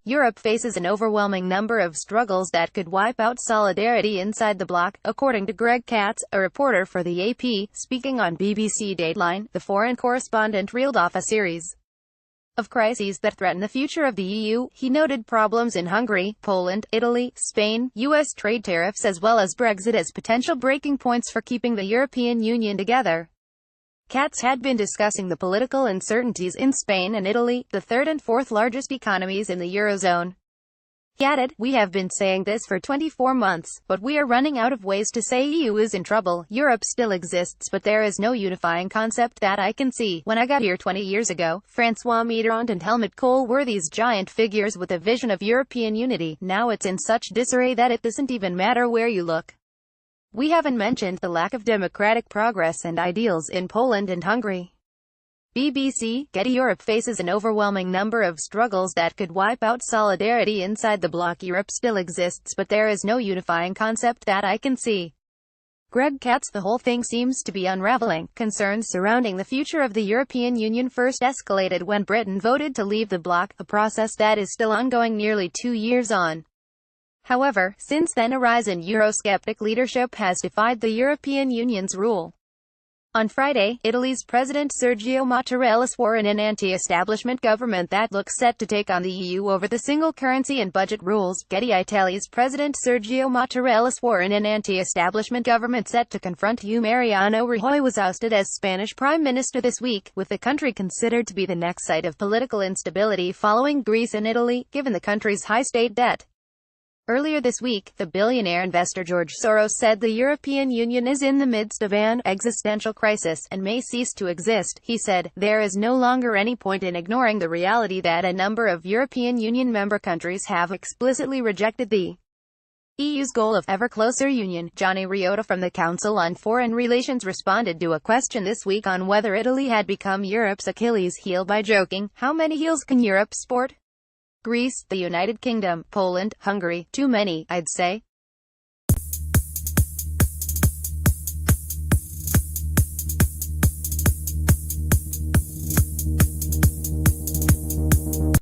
Europe faces an overwhelming number of struggles that could wipe out solidarity inside the bloc, according to Greg Katz, a reporter for the AP, speaking on BBC Dateline. The foreign correspondent reeled off a series of crises that threaten the future of the EU. He noted problems in Hungary, Poland, Italy, Spain, US trade tariffs as well as Brexit as potential breaking points for keeping the European Union together. Katz had been discussing the political uncertainties in Spain and Italy, the third and fourth largest economies in the Eurozone. He added, "We have been saying this for 24 months, but we are running out of ways to say EU is in trouble. Europe still exists, but there is no unifying concept that I can see. When I got here 20 years ago, François Mitterrand and Helmut Kohl were these giant figures with a vision of European unity. Now it's in such disarray that it doesn't even matter where you look. We haven't mentioned the lack of democratic progress and ideals in Poland and Hungary." BBC, Getty. Europe faces an overwhelming number of struggles that could wipe out solidarity inside the bloc. Europe still exists, but there is no unifying concept that I can see. Greg Katz. The whole thing seems to be unravelling. Concerns surrounding the future of the European Union first escalated when Britain voted to leave the bloc, a process that is still ongoing nearly 2 years on. However, since then a rise in Eurosceptic leadership has defied the European Union's rule. On Friday, Italy's President Sergio Mattarella swore in an anti-establishment government that looks set to take on the EU over the single currency and budget rules. Getty. Italy's President Sergio Mattarella swore in an anti-establishment government set to confront EU. Mariano Rajoy was ousted as Spanish Prime Minister this week, with the country considered to be the next site of political instability following Greece and Italy, given the country's high state debt. Earlier this week, the billionaire investor George Soros said the European Union is in the midst of an existential crisis, and may cease to exist. He said, "There is no longer any point in ignoring the reality that a number of European Union member countries have explicitly rejected the EU's goal of ever closer union." Johnny Riota from the Council on Foreign Relations responded to a question this week on whether Italy had become Europe's Achilles heel by joking, "How many heels can Europe sport? Greece, the United Kingdom, Poland, Hungary, too many, I'd say."